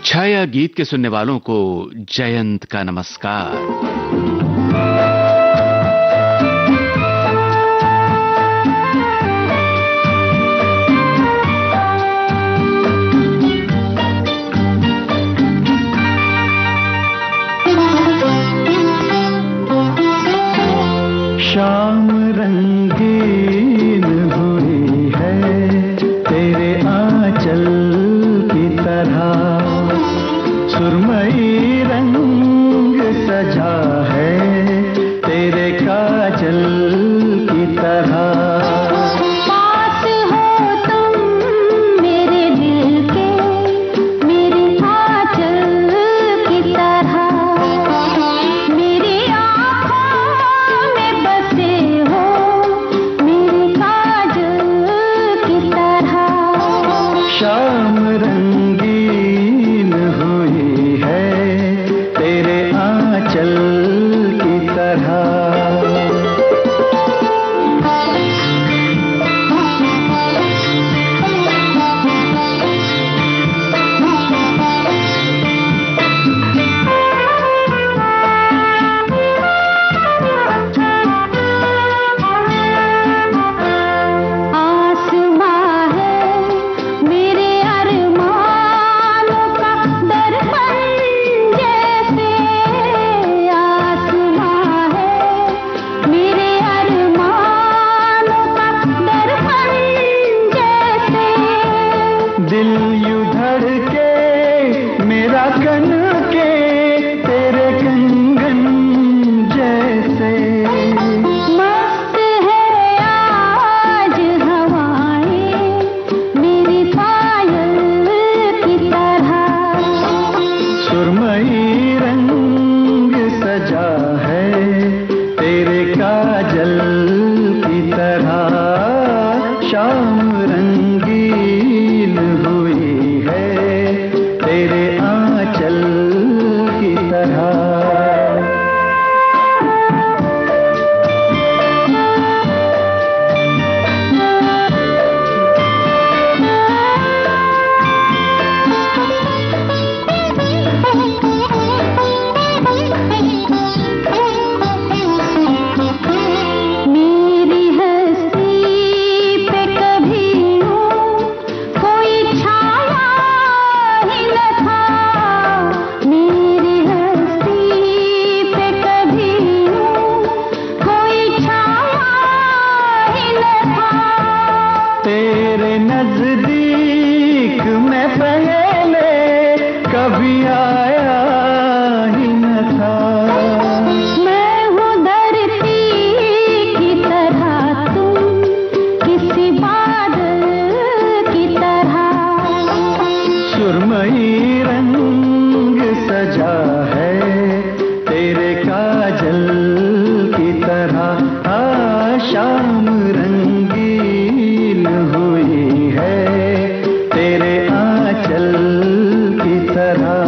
छाया गीत के सुनने वालों को जयंत का नमस्कार। शाम रंगीन हुई है तेरे आंचल की तरह, सुरमई रंग सजा है तेरे काजल की तरह। शाम रंगीन हुई है तेरे आंचल की तरह। दिल यूं धड़के मेरा कन के तेरे कंगन जैसे। मस्त है आज हवाएं मेरी पायल की तरह, सुरमई रंग सजा है तेरे काजल की तरह। शाम रंगीन हुई है तेरे आंचल की तरह। तेरे नजदीक मैं पहले कभी आया ही न था। मैं हूँ धरती की तरह, तुम किसी बादल की तरह। सुरमई रंग सजा है तेरे काजल की तरह। शाम रंगीन हुई है तेरे आंचल की तरह।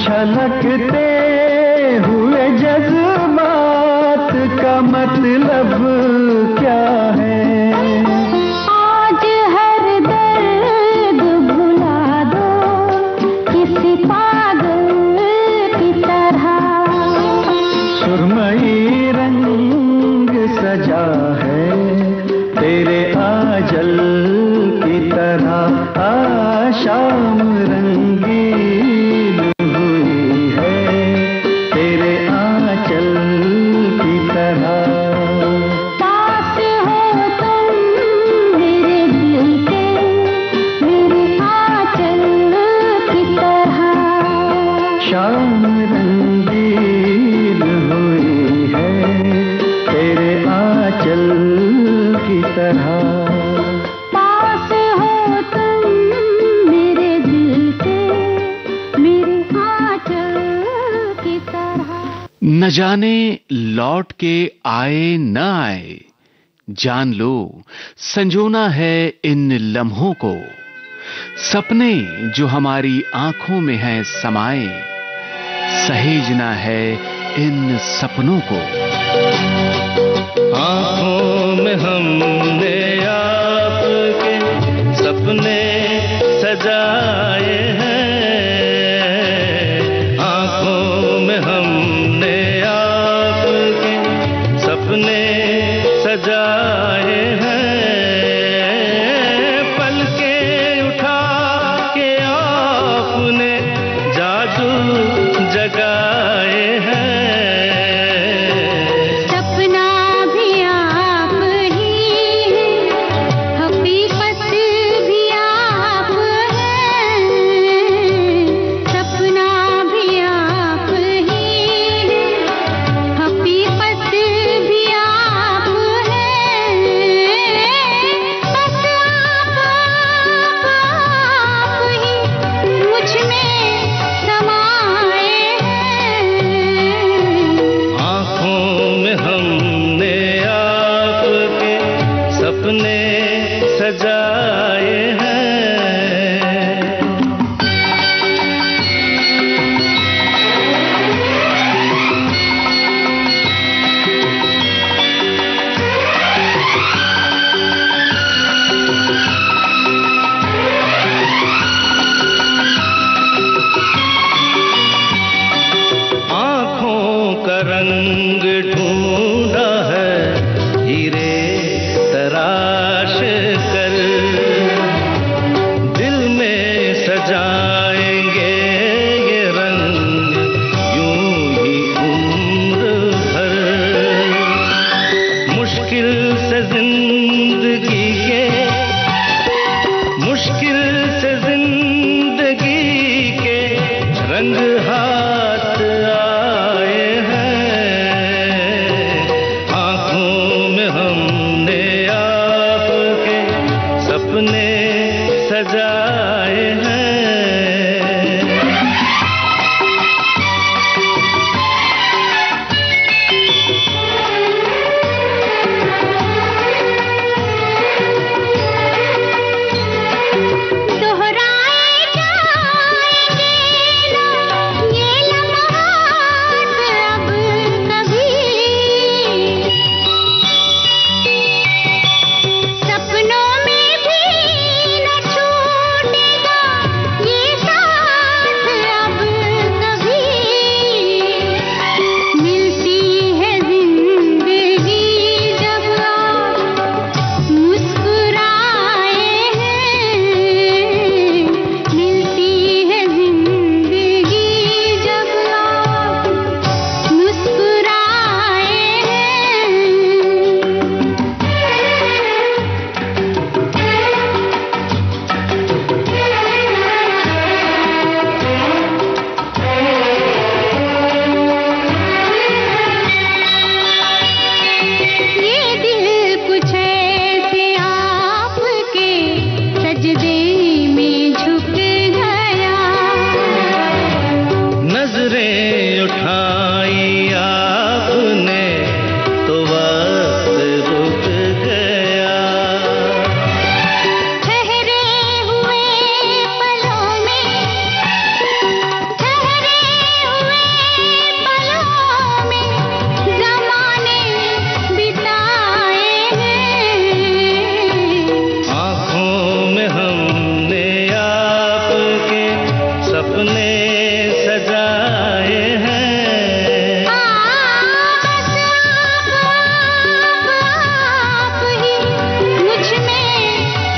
छलकते हुए जज्बात का मतलब क्या है? आज हर दर्द भुला दो किसी पागल की तरह। सुरमई रंग सजा है तेरे आंचल की तरह। शाम रंगीन हुई है तेरे आंचल की तरह। की तरह। पास हो तुम मेरे दिल के, मेरे आंचल की तरह। न जाने लौट के आए न आए, जान लो संजोना है इन लम्हों को। सपने जो हमारी आंखों में हैं समाए, सहेजना है इन सपनों को। आँखों में हमने आपके सपने सजाए हैं, आँखों में हमने आपके सपने सजाए हैं। पलकें उठा के आपने जादू जगाए हैं। सपना भी आप ही है, हकीकत भी आप है। सपना भी आप ही है, हकीकत भी आप है। बस आप ही मुझ में समाए हैं। आँखों में हमने आपके सपने सजाए हैं। आँखों का रंग ढूंढा है हीरे तराश कर, दिल में सजाएंगे ये रंग यूं ही उम्र भर। मुश्किल से जिंदगी के, मुश्किल से जिंदगी के रंग हाथ आए हैं। आँखों में हमने आपके सपने सजाए हैं। दोहराए जाएंगे ना ये लम्हात अब कभी, सपनों में भी न छूटेगा ये साथ अब कभी। मिलती है जिंदगी जब आप मुस्कुराए हैं, मिलती है जिंदगी जब आप मुस्कुराए हैं। ये दिल कुछ ऐसे आपके सजदे में झुक गया। नजरें उठाई आपने तो वक्त रुक गया। ठहरे हुए पलों में, ठहरे हुए पलों में ज़माने बिताए हैं। आँखों में हमने आपके सपने सजाए हैं। बस आप ही मुझ में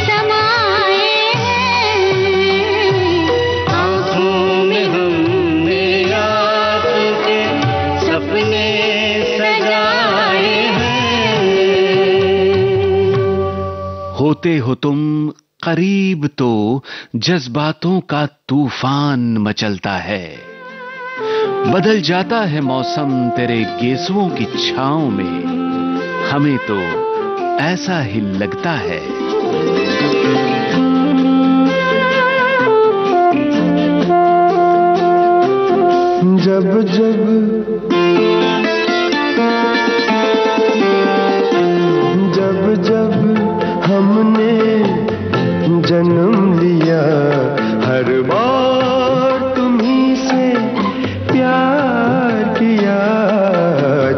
समाए हैं। आँखों में हमने आपके सपने सजाए हैं। होते हो तुम करीब तो जज्बातों का तूफान मचलता है। बदल जाता है मौसम तेरे गेसुओं की छांव में, हमें तो ऐसा ही लगता है। जब जब जब जब हमने जन्म लिया, हर बार तुम्हीं से प्यार किया।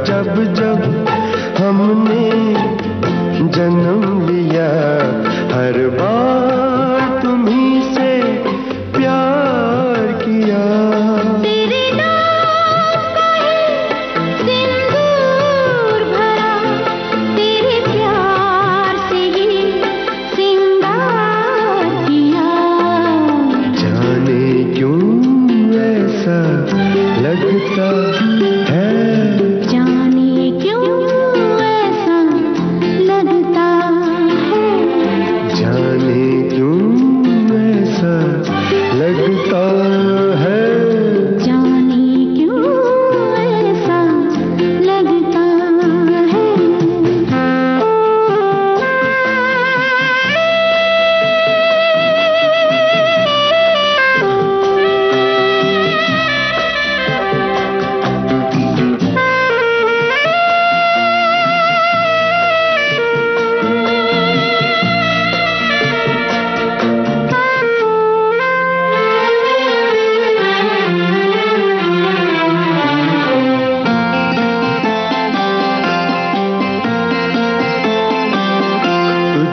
जब जब हमने जन्म लिया, हर बार तुम्हीं से प्यार किया। तेरे नाम का है सिंदूर भरा, तेरे प्यार से ही सिंगार किया। जाने क्यों ऐसा लगता है, जाने क्यों ऐसा लगता है, जाने क्यों ऐसा लगता है। जाने क्यों ऐसा लगता है।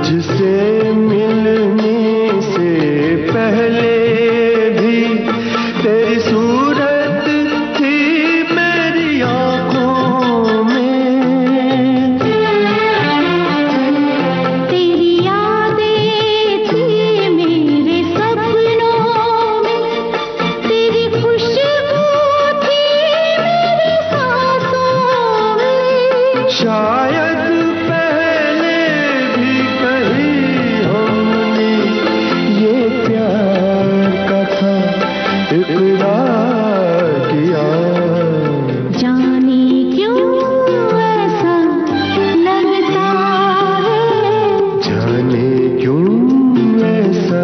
तुझसे मिलने से पहले भी तेरी सूरत थी मेरी आँखों में। तेरी यादें थी मेरे सपनों में, तेरी खुशबू थी मेरी सांसों में। शायद पहले भी कहीं हमने ये प्यार का था इकरार किया। जाने क्यों ऐसा लगता है, जाने क्यों ऐसा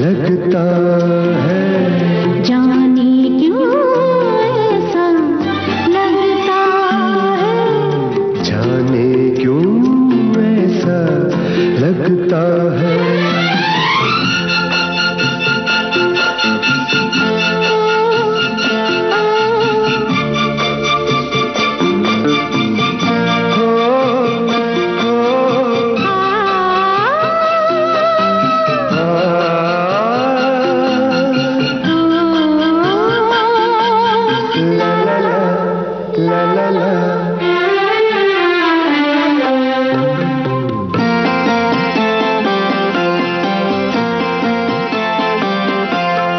लगता है। जाने क्यों ऐसा लगता है। जाने क्यों ऐसा लगता है। La la la,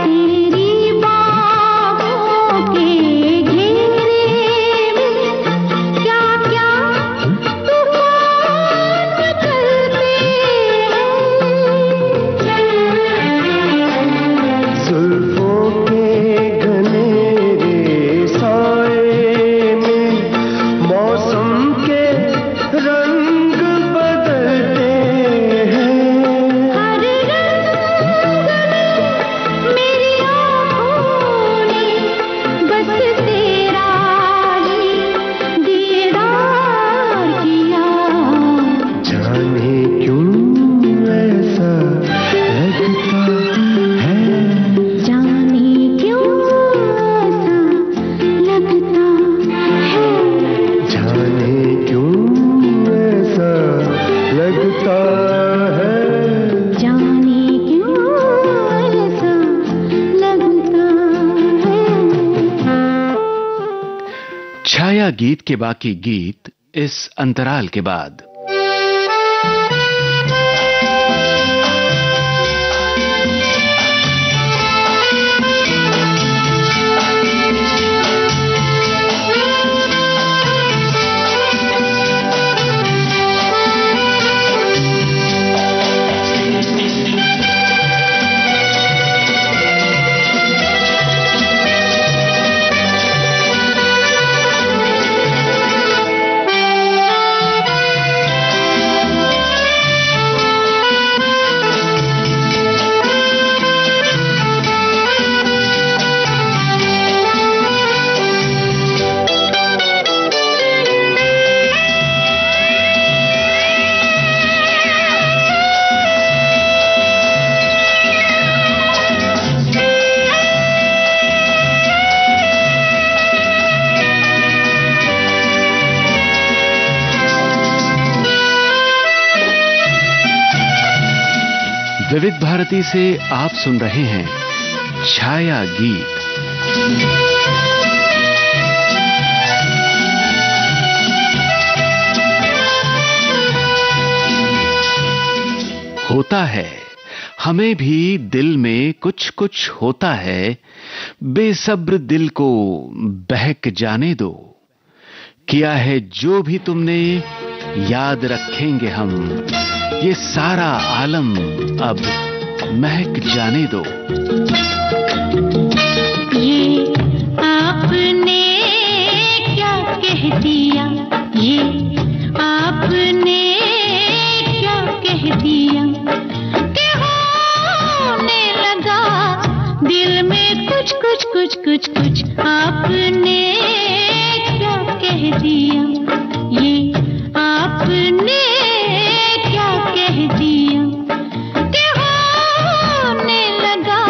तेरी बाहों के घेरे में क्या क्या तूफान निकलते हैं। जुल्फों के घनेरे साए में मौसम के रंग बदलते हैं। हर रंग में मेरी आँखों ने बस तेरा ही दीदार किया। जाने क्यों ऐसा लगता है, जाने क्यों ऐसा लगता है, जाने क्यों ऐसा लगता है। जाने क्यों ऐसा लगता है। छाया गीत के बाकी गीत इस अंतराल के बाद। विविध भारती से आप सुन रहे हैं छाया गीत। होता है हमें भी दिल में कुछ कुछ होता है, बेसब्र दिल को बहक जाने दो। किया है जो भी तुमने याद रखेंगे हम, ये सारा आलम अब महक जाने दो। ये आपने क्या कह दिया, ये आपने क्या कह दिया कि होने लगा दिल में कुछ कुछ कुछ कुछ कुछ। आपने क्या कह दिया, ये आपने क्या कह दिया कि होने लगा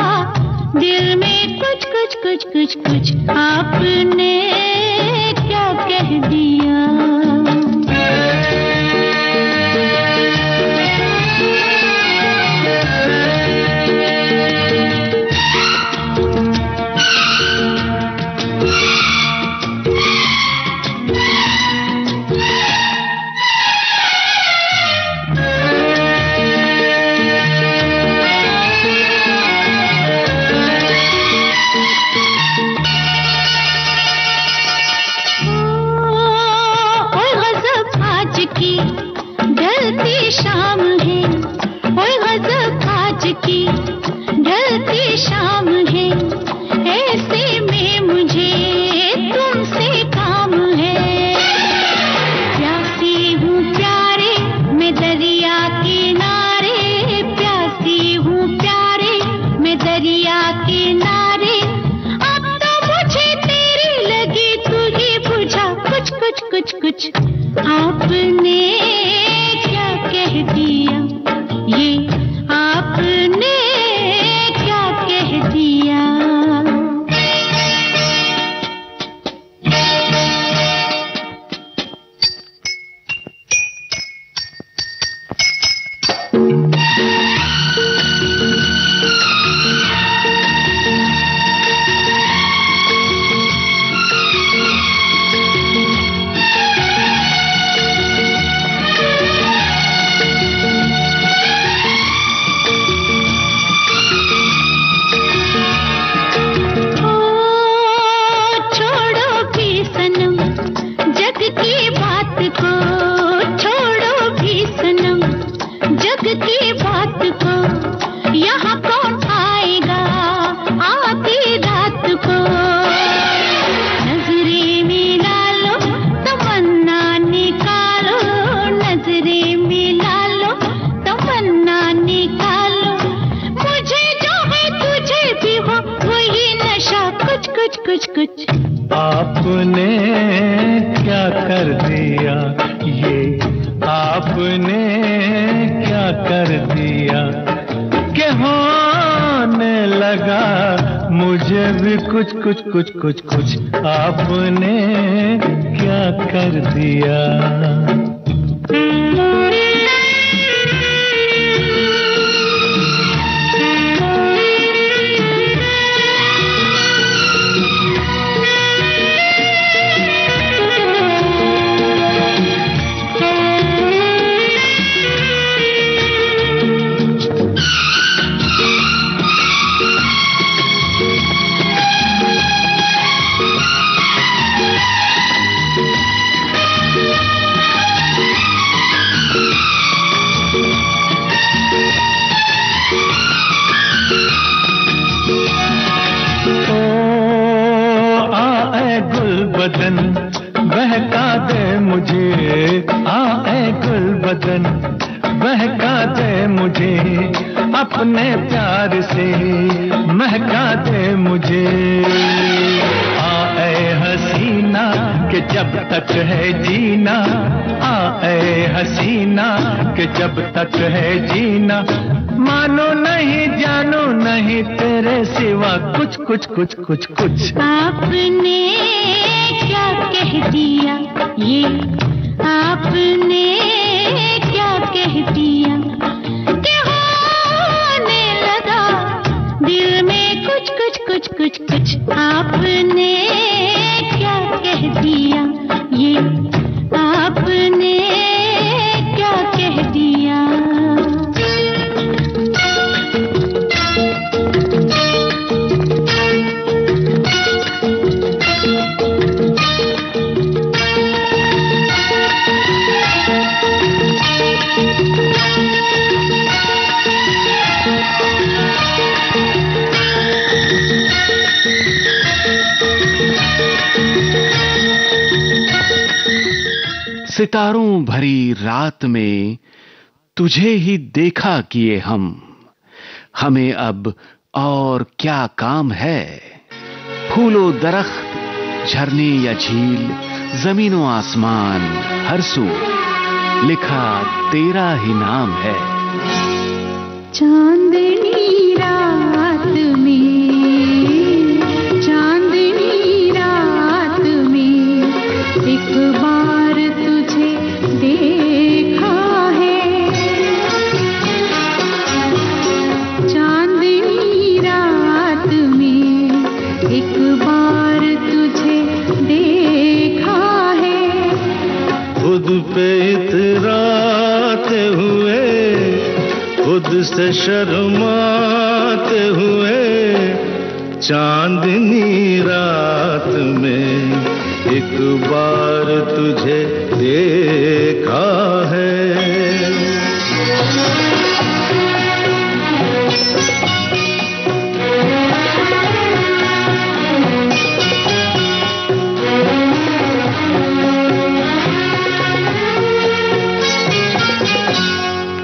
दिल में कुछ कुछ कुछ कुछ कुछ। आपने क्या कह दिया। ढलती शाम है, ओए गजब आज की ढलती शाम है। ऐसे में मुझे तुमसे काम है। प्यासी हूँ प्यारे मैं दरिया किनारे, प्यासी हूँ प्यारे मैं दरिया किनारे। अब तो मुझे तेरी लगी, तू ही बुझा कुछ कुछ कुछ कुछ। आपने क्या कह दिया, ये आपने क्या कह दिया। आपने क्या कर दिया, ये आपने क्या कर दिया कि होने लगा मुझे भी कुछ कुछ कुछ कुछ कुछ। आपने क्या कर दिया। बदन बहका दे मुझे, आए गुल बदन बहका दे मुझे, अपने प्यार से महका दे मुझे। आए हसीना कि जब तक है जीना, आए हसीना कि जब तक है जीना। मानो नहीं जानो नहीं तेरे सिवा कुछ कुछ कुछ कुछ कुछ। आपने क्या कह दिया, ये आपने क्या कह दिया कि होने सितारों भरी रात में तुझे ही देखा किए हम। हमें अब और क्या काम है। फूलो दरख्त, झरने या झील, जमीनों आसमान, हर सू लिखा तेरा ही नाम है। चांदनी रात में, चांदनी रात में एक बार तुझे देखा है। चांदनी रात में एक बार तुझे देखा है। खुद पे इतराते हुए, खुद से शर्माते हुए, चांदनी रात में एक बार तुझे देखा है।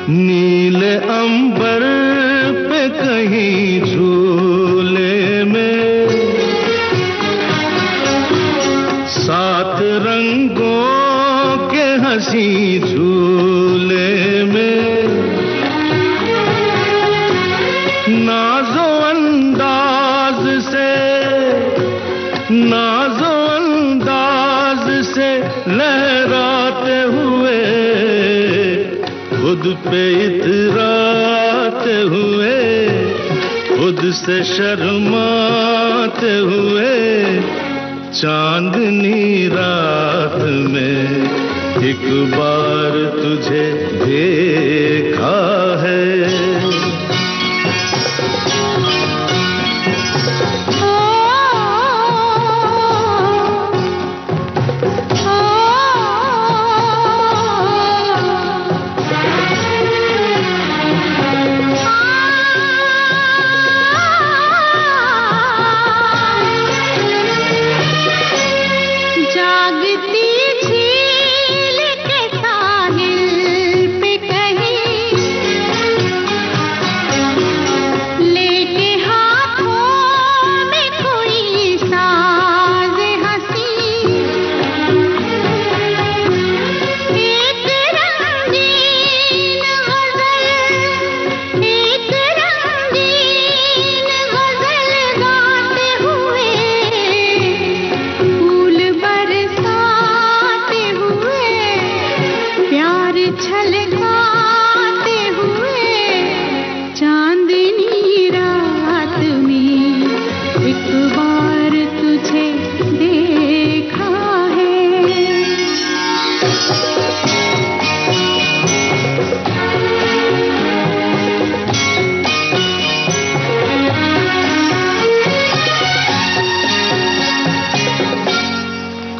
नीले अंबर पे कहीं झूले में, सात रंगों के हंसी झूले में, नाजो अंदाज से, नाजो अंदाज से लहराते हुए, खुद पे इतराते हुए, खुद से शर्माते हुए, चांदनी रात में एक बार तुझे देखा है।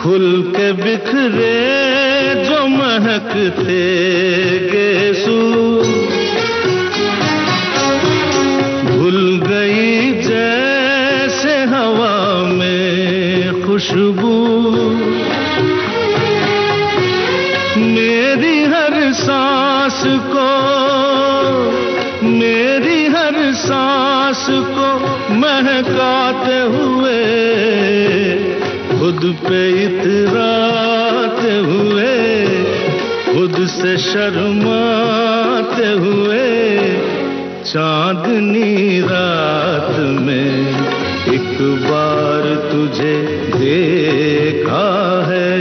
खुल के बिखरे जो महकते गेसू, भूल गई जैसे हवा में खुशबू। मेरी हर सांस को, मेरी हर सांस को महकाते हुए, खुद पे इतराते हुए, खुद से शर्माते हुए, चांदनी रात में एक बार तुझे देखा है।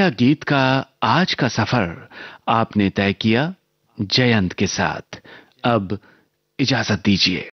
छाया गीत का आज का सफर आपने तय किया जयंत के साथ। अब इजाजत दीजिए।